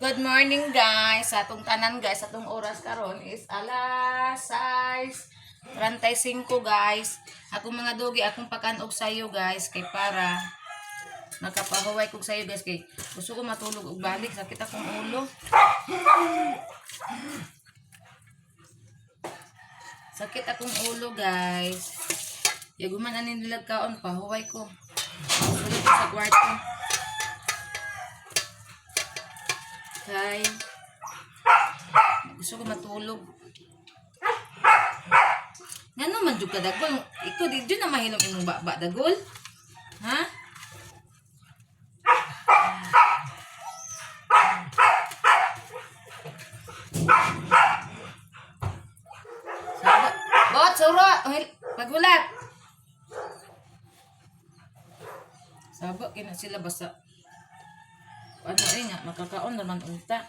Good morning guys. Sa atong tanan guys, atong oras karon is alas 6:35 guys. Akong mga dogi akong pakanog sayo guys kay para makapahuway kog sayo guys kay gusto ko matulog og balik sakit akong ulo. Sakit akong ulo guys. Yaguman anin nilag kaon pahuway ko. Sulod ko sa kwarto. Kay gusto ko matulog. Ngano man jud ka dagol? Ikaw di jud na mahilom imong baba dagol? Ha? Bot suro, pagulat. Sabak kina sila basta ano nga makakaon naman unta.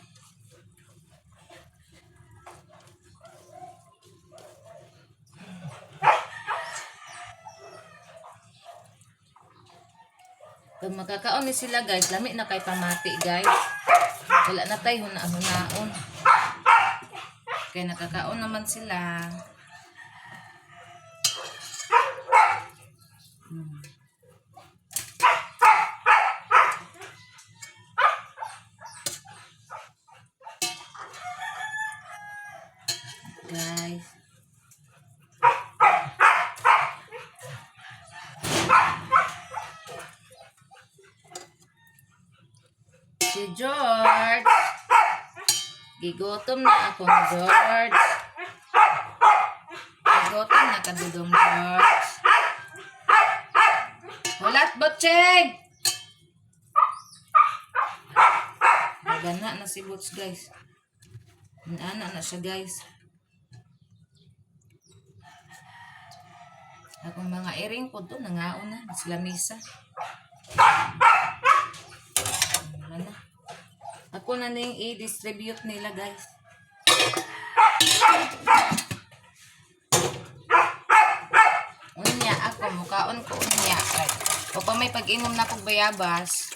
Pag makakaon ni sila guys, lami na kay pamati guys. Wala na tayo hunaon. Kaya nakakaon naman sila. Guys. Si George. Gigotom na ako, George. Gigotom na kadudong George. Walat botcheng. Nagana na si Bots guys. Nana na siya guys. Akong mga iring po doon, nangaon na, sila misa. Ano? Ako na ning i-distribute nila guys. Unya, ako, mukaon ko unya. O pa may pag-inom na kong bayabas,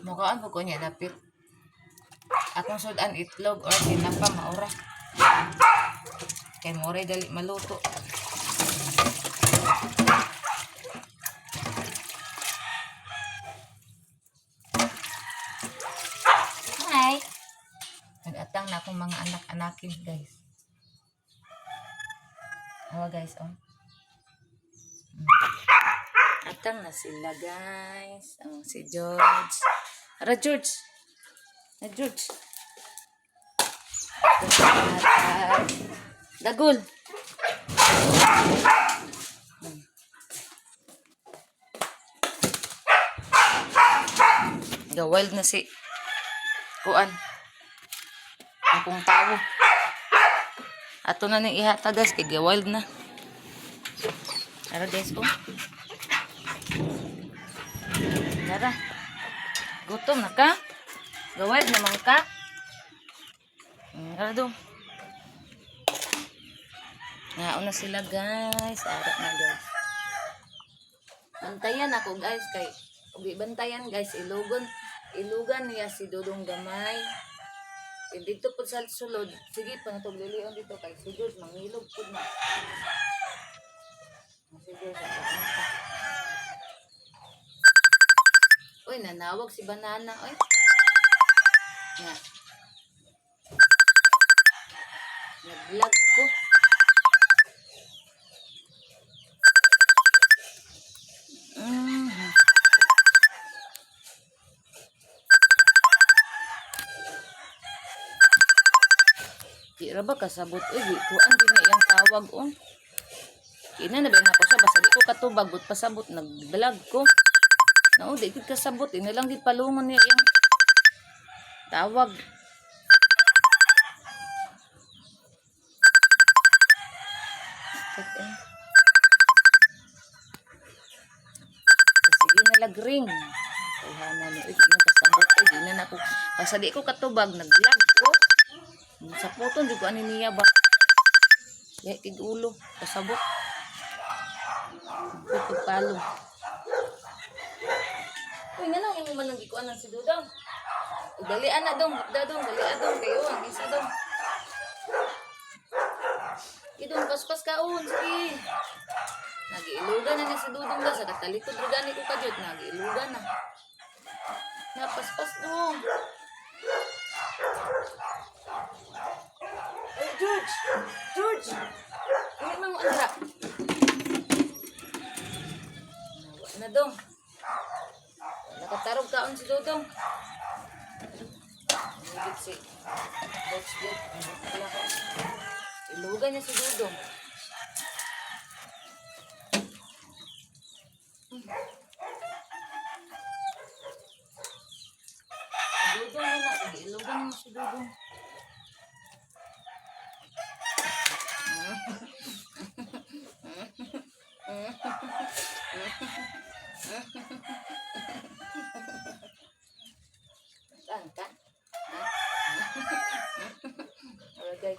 mukaon ko niya dapit. Akong sudan itlog or tinapa maura. Kay more dali maluto. Hi. Nag-atang na akong mga anak-anakin guys. Awa guys, oh. Atang na sila guys. Oh, si George. Ara George. Na George. Dagol. Wild na si kuan. Akong tao. Ato na ning ihata guys kay wild na. Ara guys ko. Tara. Gutom na ka? Wild naman ka? Ara do. Ngaon na sila guys. Ara na guys. Bantayan ako guys kay bantayan guys ilugan niya si Dodong Gamay. E dito po sa sulod, sige pa na lilion dito kay si George mangilog po na. Si George Uy, nanawag si Banana oy. Nga. Nag-vlog ko. Di ra ba kasabot di kuan din na iyang tawag on. Ina na ba na ko siya basta di ko katubag but pasabot nag-vlog ko. No, di ko kasabot ina lang di palungon niya iyang tawag. Sige na lagring. Kaya na ni kasabot di na nako basta di ko katubag nag-vlog ko. Sa puton di ko ani niya ba. Ya tig ulo kasabot. Pagpalo. Uy, nga lang yung manang gikuan ng si Dudong. Dalian na dong, dadong, dalian dong kayo, ang isa dong. Idong paspas kaon, sige. Nagiilugan na ni si Dudong da sa katalikod regani ko kadyot, nagiilugan na. Napaspas dong. Hey, George! George! Hindi mo andra. Nawa na dong. Nakatarog kaon si Dudong. Higit si George dyan. Ilugan niya si Dudong. Dudong na na. Ilugan niya si Dudong. Saan ka? Okay.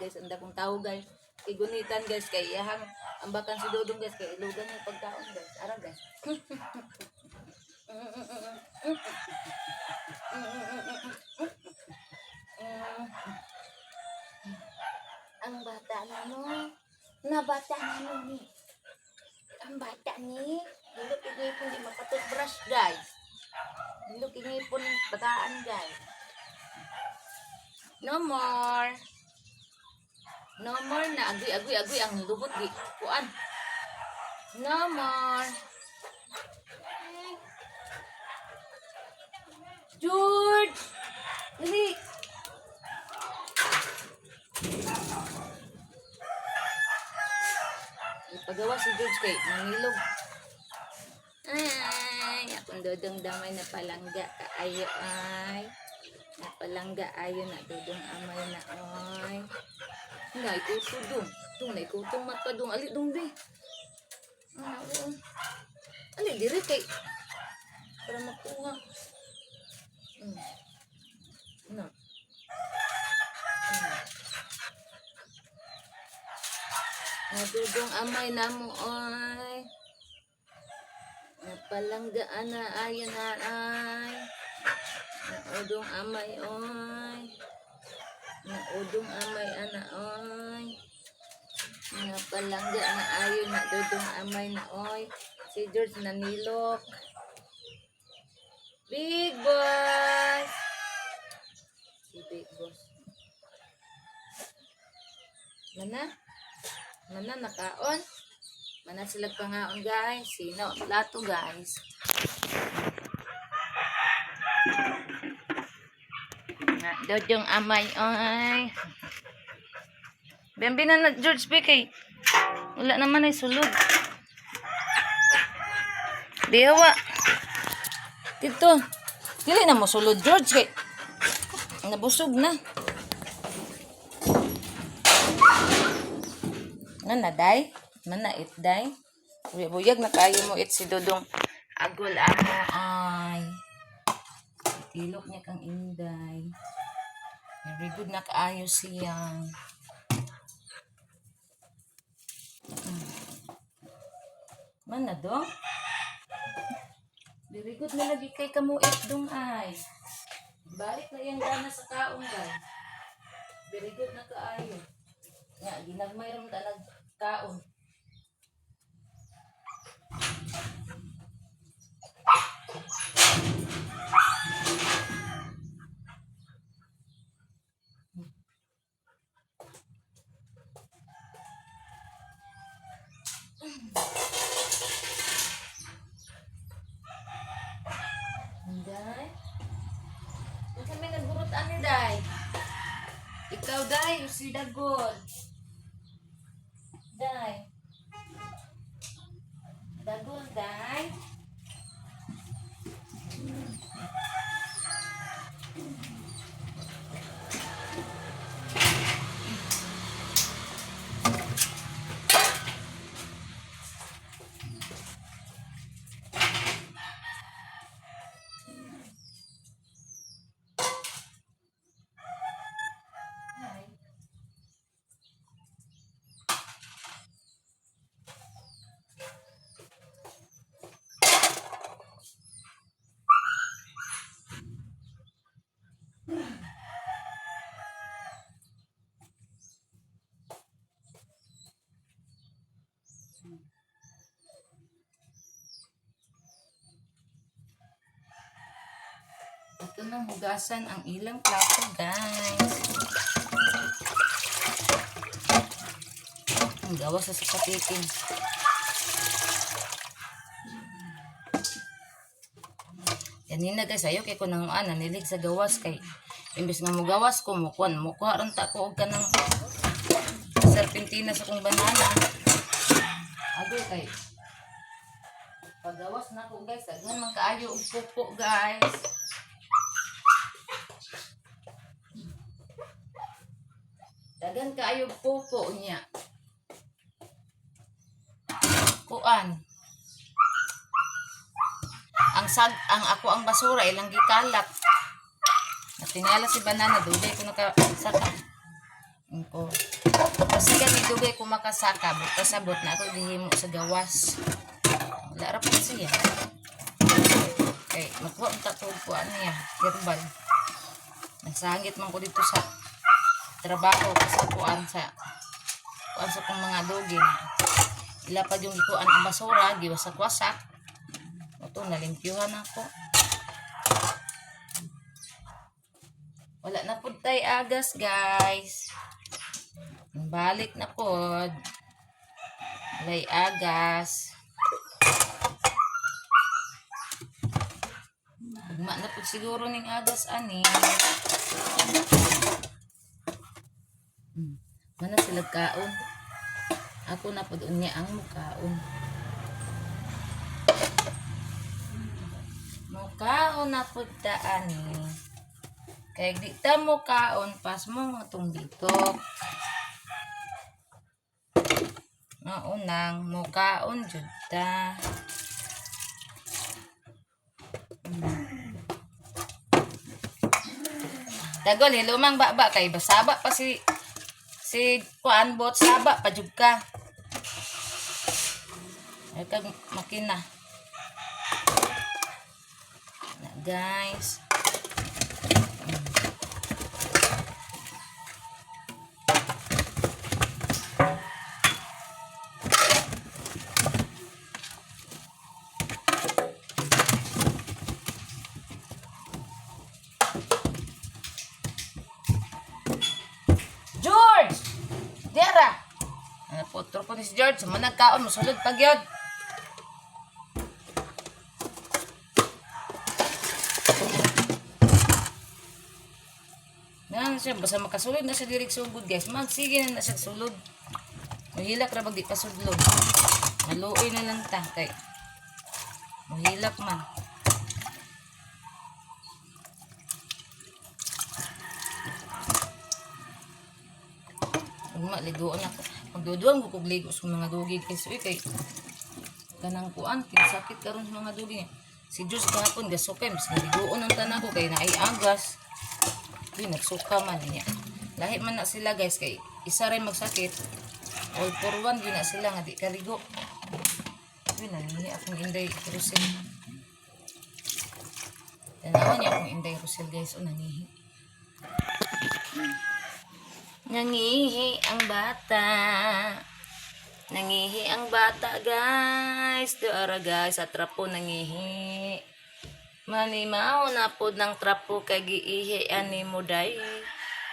Guys, anda kong tao guys. Igunitan guys kay iyahang ambakan si Dudong guys kay ilugan niya pagkaon guys. Ara guys. Ang bata mo, nabata mo ni. Ang bata ni, hilok inipon di makatoothbrush guys. Hilok inipon bataan guys. No more. No more na agoy ang lubot di kuan. No more. George! Dali! Ipagawa si George kay nangilog. Ay, akong Dudong damay na palangga kaayo ay. Napalangga ayo na Dudong amay na ay. Nga ikutong dong. Dong na ikutong mata dong. Ali dong di. Ali diri kay. Para makuha. No. Dudong amay na mo ay. Napalanggaan na ayo na ay. Naudong amay ay. Naudong amay ana ay. Napalangga na ayo na Dudong amay na oy. Si George nanilok. Big boss. Si Big boss. Mana nakaon. Mana sila pangaon guys. Sino? Lato guys. Na Dudong amay oy. Bambi na George Becky. Wala naman ay sulod. Diyawa. Dito. Dili na mo sulod George kay nabusog na. Nga na day? Mana it day? Buyag na kayo mo it si Dudong agol ana ay. Tilok niya kang inday. Very good na kaayo siya. Mana dong? Very good na lagi kay kamuit dong ay. Balik na yan gana sa kaong guys. Very good na kaayo. Nga, ginagmay rin talag kaon. Day? Kung may nagburot ani day? Ikaw day, si Dagol. Day. Dagol day. nang hugasan ang ilang plato, guys. Ang gawas sa sapatikin. Kanina guys, ayaw kay ko nang nilig sa gawas kay imbes nga mo gawas ko, mukuha rin ta ko og kanang serpentina sa kong banana. Agoy kay paggawas na ko guys, aghan man kaayo og pupo guys. Dagan kaayo og pupo niya. Kuan. Ang ako ang basura ilang gikalat. Natingala si banana dugay ko nakasaka. Ko. Kasi kami dugay ko makasaka, butas-abot na ako gihimo sa gawas. Wala ra pa siya. Okay, magkuha ang tatog ko niya, herbal. Nagsangit man ko dito sa trabaho sa kuan sa kong mga dugin. Ilapad yung ikuan ang basura, giwasak-wasak. Ito, nalimpyuhan ako. Wala na po tayo agas, guys. Balik na po. Walay agas. Ugma na po siguro ning agas, ani. Mana sila kaon? Ako na po doon niya ang mukaon. Mukaon na po daan eh. Kaya di ta mukaon pas mo itong dito. Maunang mukaon jud ta. Dagon lumang baba kay basaba pa si kuan bot saba pa jud ka. Ay kag makina. Na guys. George! Dera! Potro ko ni si George. Manag kaon, masulod pag yun. Yan siya, basta makasulod na siya direk sugod guys. Magsige na siya sulod. Mahilak ra bag di pasudlog. Maluoy na lang ta kay mahilak man. Ligoon ako. Magduduan ko kog ligo sa mga dugig kasi kay kanang kuan kay sakit karon sa mga dugig. Si Diyos gahapon gasukay mas naligoon ang tanan ko kay naay agas. Uy, nagsuka man niya. Lahi man na sila guys kay isa rin magsakit. All for one yun na sila nga di kaligo. Uy, nangihi akong Inday Russell. Tanawan niya akong Inday Russell guys. O nangihi. Nangihi ang bata. Nangihi ang bata guys. Doara guys, sa trapo nangihi. Manimaw na pod ng trapo kay giihi ani mo day.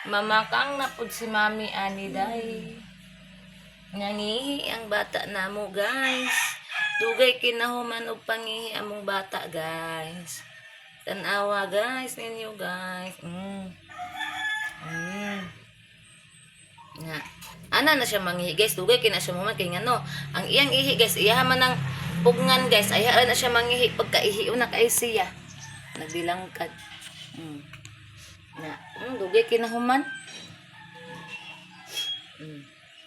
Mamakang na pod si mami ani day. Nangihi ang bata namo guys. Dugay kinahuman og pangihi among bata guys. Tanawa guys ninyo guys. Nga. Ana na siya mangihi guys. Dugay kina siya human kay ngano. Ang iyang ihi guys, iya man ng pugngan guys. Aya na siya mangihi pagkaihi una kay siya. Nagbilangkad. Na, dugay kinahuman.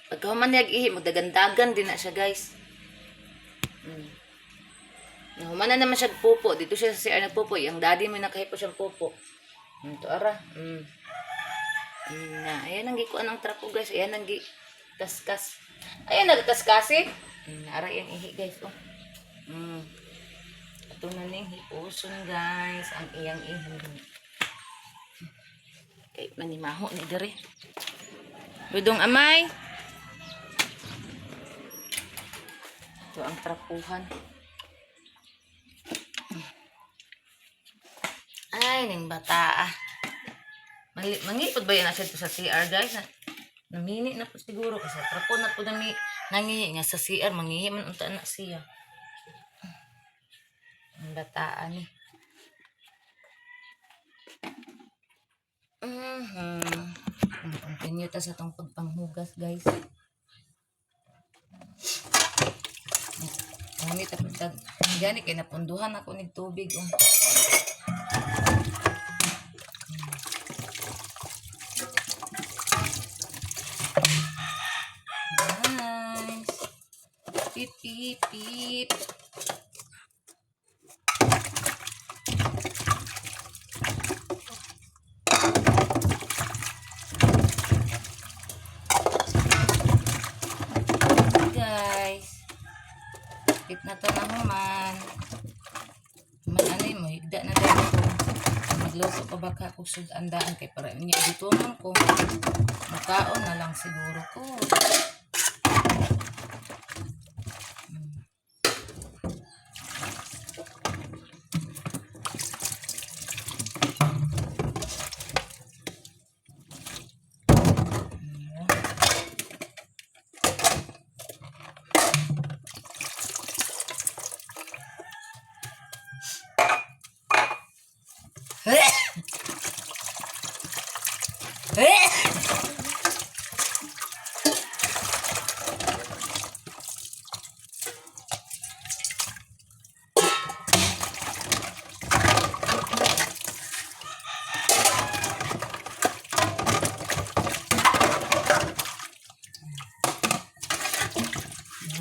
Pagkahuman niya ihi mo dagandagan din na siya guys. Nahuman na naman siya pupo. Dito siya sa CR nagpupo. Ang daddy mo nakahipo siyang pupo. Ito ara. Na, ayan ang gikuan ng trapo guys. Ayan ang kaskas. Ayan nagkaskasi. Nara yung ihi guys. Oh. Ito na ning hipuson guys. Ang iyang ihi. Kay manimaho ni dere. Budong amay. Ito ang trapuhan. Ay, Ay, ning bata. Mangipod ba yan na siya sa CR, guys? Namini na po siguro kasi trapo na po nangihi nga sa CR. Mangihi man unta na siya. Ang bataan eh. Continue ta sa itong pagpanghugas, guys. Gamit ako gani kay napunduhan ako nig tubig. Nice. Pip, pip, pip. Pit na to na human. Ano mo, higda na dahil ko. Magluto pa baka kung sudandaan kay para niya dito man ko. Makaon na lang siguro ko.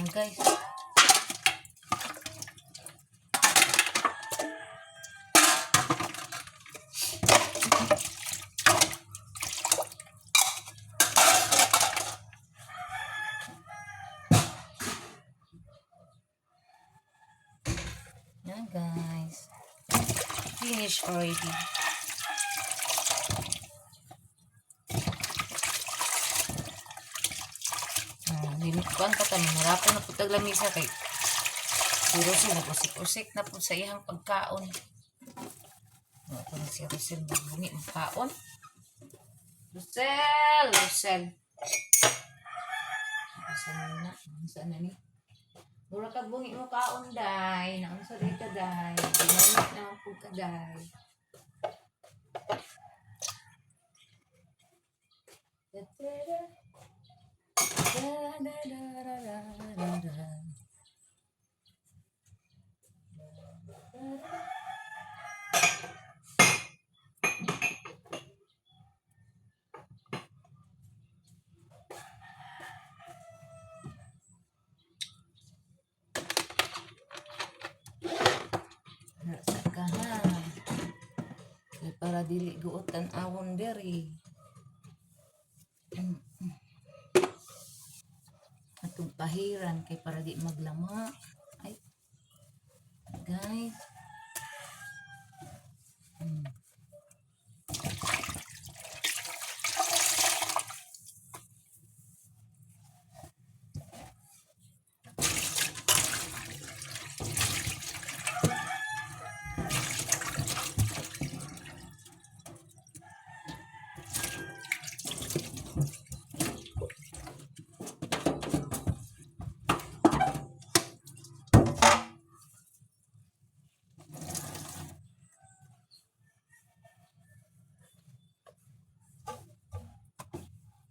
Guys. Yan guys. Finish already. Kuan ka tayo, mahirapan na po taglamisa kay si Rosel, nag-usik-usik na po sa iyang pagkaon. Ito na si Rosel, magbungi ang kaon. Rosel! Rosel na, saan na ni? Mura ka bungi mo kaon, day. Naunsa rin ka, day. Ginamit naman po ka, day. Para dili guotan awon deri. Atong pahiran kay para di maglama. Ay. Guys.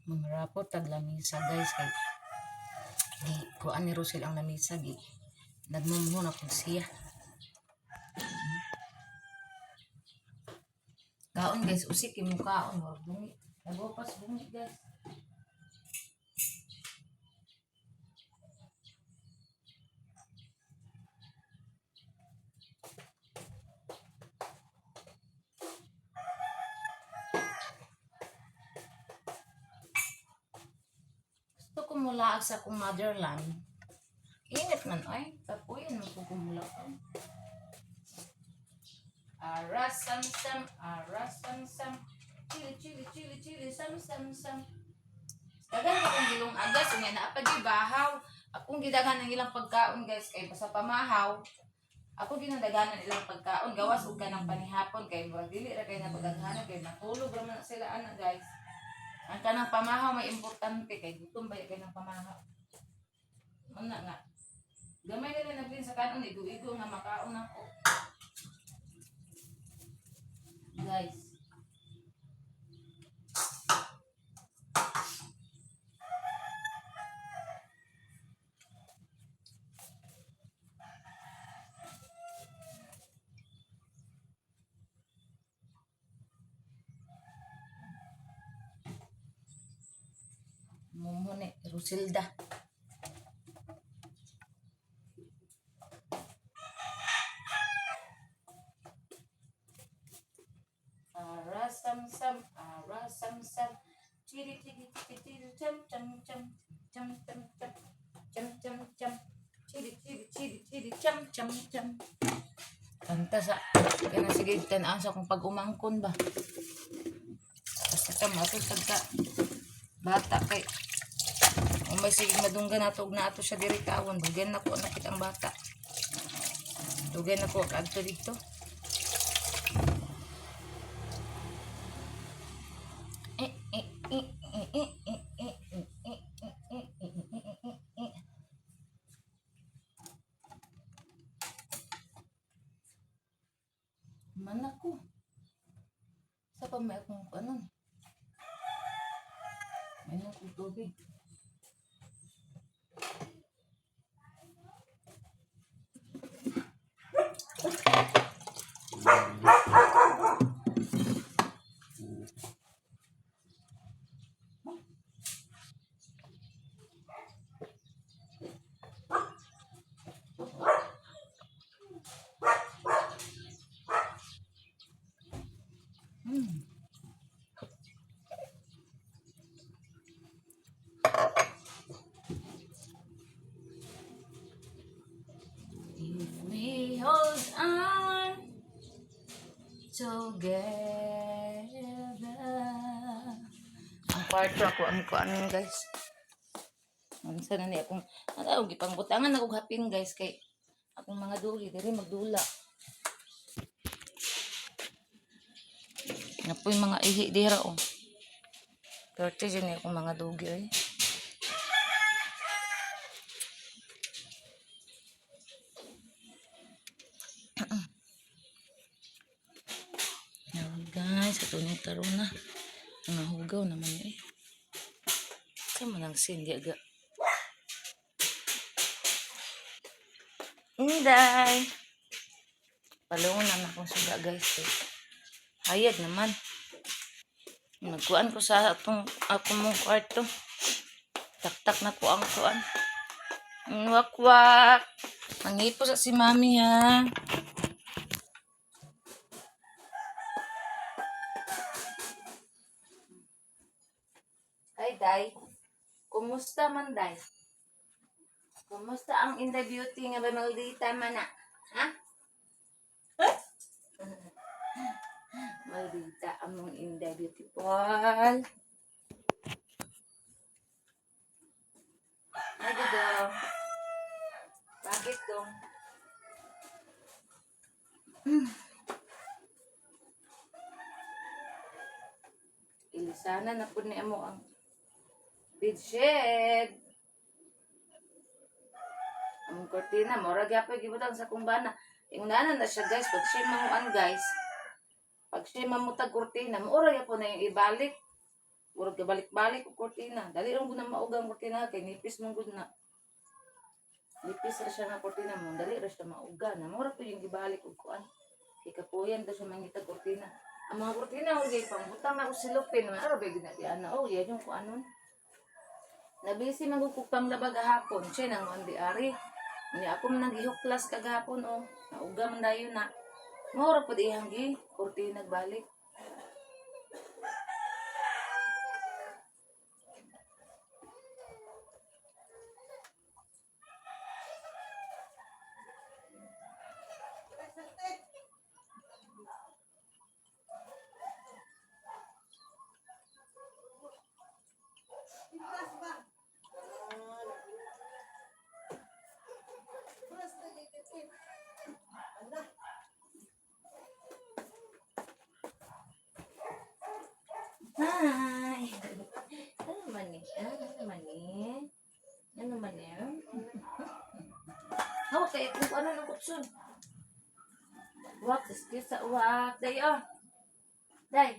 Mangrapo tag lamisa guys kay di kuan ni Rosel ang lamisa gi nagmumuho na pud siya. Kaon guys, usik imong kaon wag bungi. Nagopas bungi guys. Gusto ko mula sa akong motherland. Init man ay, tapuyan mo ko kumula. Aras sam sam. Chili chili chili chili sam sam sam. Dagan akong gilong agas unya na pa di bahaw. Akong gidagan ng ilang pagkaon guys kay basta pamahaw. Ako ginadaganan ilang pagkaon, gawas ug kanang panihapon kay murag dili ra kay napagaghanan kay matulog ra man sila ana guys. Ang kanang pamahaw may importante kay gutom ba kay nang pamahaw. Una nga. Gamay nila naglin sa kanon igo-igo nga makaon ako. Guys. Mumune, Rosilda. Arasam-sam. Chiri chiri chiri chiri cham cham cham cham cham cham cham cham cham. Chiri chiri chiri chiri cham cham cham. Kanta sa kana sige tan-an sa kung pag-umangkon ba. Basta ka matutag ka. Bata kay kung may sige madunggan nato na ato siya diri kaon dugan na ko nakit ang bata. Dugan na ko kadto dito. Man ako. Sa pa may akong kanon. May akong tubig. If we hold on together. Ang kwarto ako ang kuan guys. Unsa na ni akong gipangbutangan ako hapin guys kay akong mga duli diri magdula. Napoy mga ihi dira oh. Pero ni akong mga dugi eh. Guys, ito ni karon na. Nahugaw naman eh. Kaya mo nang sindi aga. Inday. Palungan na akong suga guys. Hayad naman. Nagkuan ko sa ako mong kwarto. Tak-tak na ko ang kuan. Wak-wak. Mangipo sa si mami ha. Ay, Day. Kumusta man, Day? Kumusta ang Inday Beauty nga ba maldita man na? Ha? Maldita ang mong Inday Beautiful. Ay, dito. Bakit dong? Ilisana na po niya mo ang bedshed. Ang kortina, mora gyapon gibutang sa kumbana. Ingnanan na siya guys, pag siya mamuan guys. Pag siya mamutag kortina, mora gyapon na yung ibalik. Mura balik-balik ko kortina. Dali lang gud na maugang kortina kay nipis mong gud na. Nipis ra siya nga kortina mo, dali ra siya mauga na. Mura po yung ibalik og kuan. Kay kapuyan ta siya mangitag kortina. Ang mga kortina ko gay pambutang na ko silupin, ara ba gid na ana oh, yan yung kuanon. Nabisi magukog panglaba gahapon, siya nang andi ari. Ni ako man naghihuklas kagahapon oh. Nauga man dayon na. Mura pud iyang gi kortina nagbalik. kay kung ano ng kutsun. Wak, excuse sa wak. Day, oh. Day.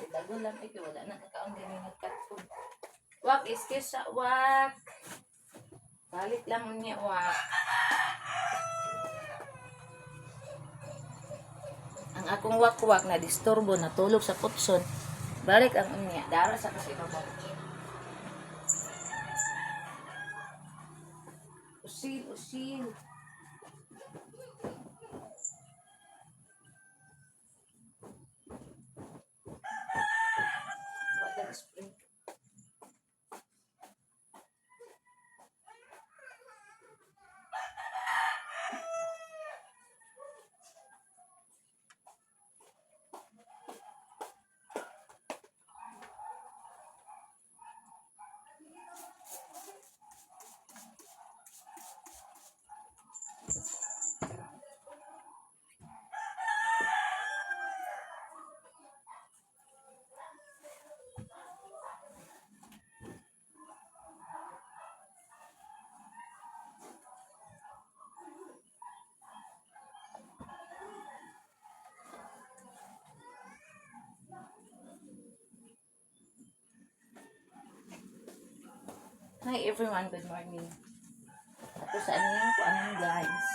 Tago lang ito. Wala na kakaon din yung nagkatun. Wak, excuse sa wak. Balik lang niya, wak. Ang akong wak-wak na disturbo, natulog sa kutsun. Balik ang unya. Dara sa kasi babaw. Usil, usil. Water spray. Hi everyone, good morning. Ato sa ano ko anong guys.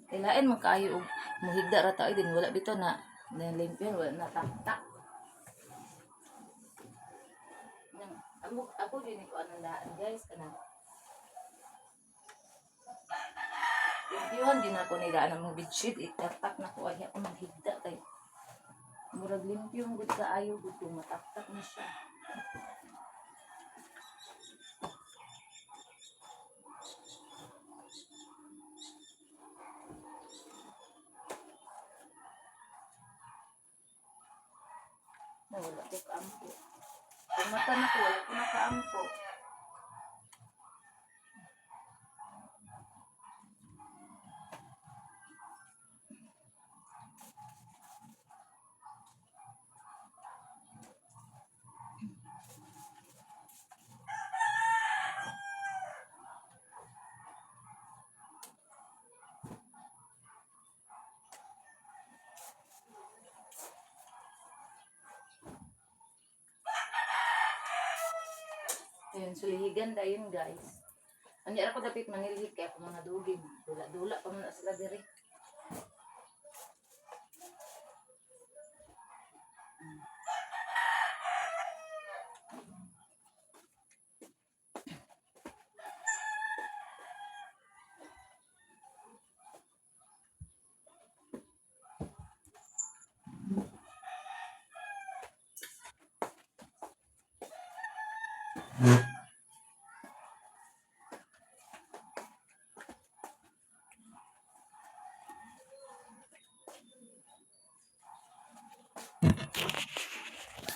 Kailain man kaayo og muhigda ra ta din wala bitaw na nalimpyon wala na tak-tak. Ako din ko anong daan guys kana. Limpyon din ako ni daan ang bedsheet itak-tak na ko ay ako maghigda kay murag limpyon gud kaayo gud ko matak-tak na siya. Wala ko kaampo. Kung mata na ko, wala ko na kaampo. Ayun, sulihigan dayon guys. Ani ara ko dapat manilhig kay ako mga dugim. Dula-dula pa man sila diri.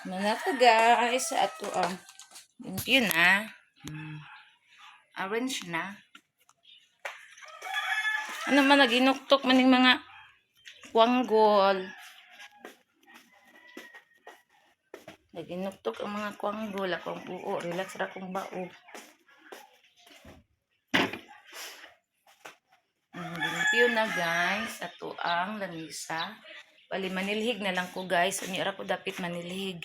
Mga ka guys, ato yun na. Orange na. Ano man naginuktok man yung mga kwanggol. Naginuktok ang mga kwanggol. Akong buo. Relax ra kong bao. Limpyo na guys. Ato ang lamisa. Bali manilhig na lang ko guys. Ani ra ko dapat manilhig.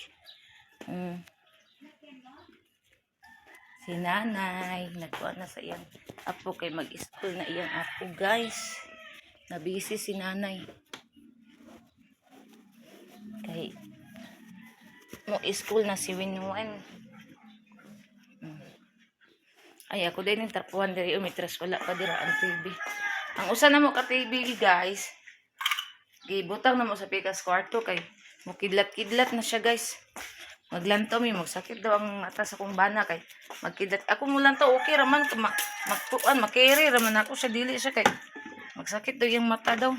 Si nanay. Nagkuha na sa iyang apo kay mag-school na iyang apo guys. Nabisi si nanay. Kay mo school na si Winwan. Ay ako din yung tapuan diri umitras wala pa dira ang TV. Ang usa na mo ka TV guys. Gibutang na mo sa pikas kwarto kay mo kidlat-kidlat na siya guys. Maglantaw mi magsakit daw ang mata sa kong bana kay magkidlat ako mo lang to okay raman magpuan makere raman ako siya dili siya kay magsakit daw yung mata daw.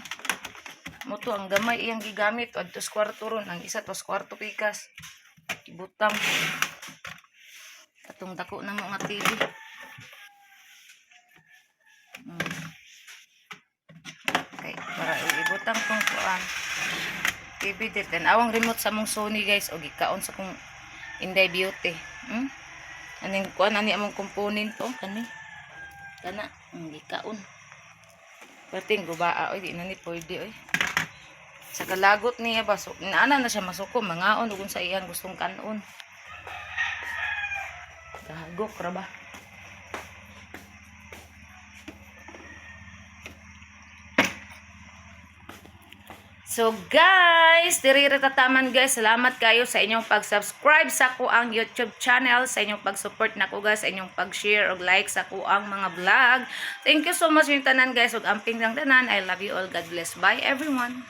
Mo to ang gamay iyang gigamit adto sa kwarto ron ang isa to sa kwarto pikas. Ibutang katong dako na mo nga TV. Okay, para ibutang kong kuan TV din. Awang remote sa mong Sony guys o gikaon sa kong Inday Beauty. Aning kuan ani among component to kani. Kana, hindi kaon. Perting gubaa, oy, di na ni pwede, oy. Sa kalagot niya ba, so, naana na siya masuko, mangaon, kung sa iyang gustong kanon. Dahagok ra ba? So guys, diri ra tataman guys. Salamat kayo sa inyong pag-subscribe sa ko ang YouTube channel, sa inyong pag-support nako guys, sa inyong pag-share og like sa ko ang mga vlog. Thank you so much yung tanan guys. Ug amping lang tanan. I love you all. God bless. Bye everyone.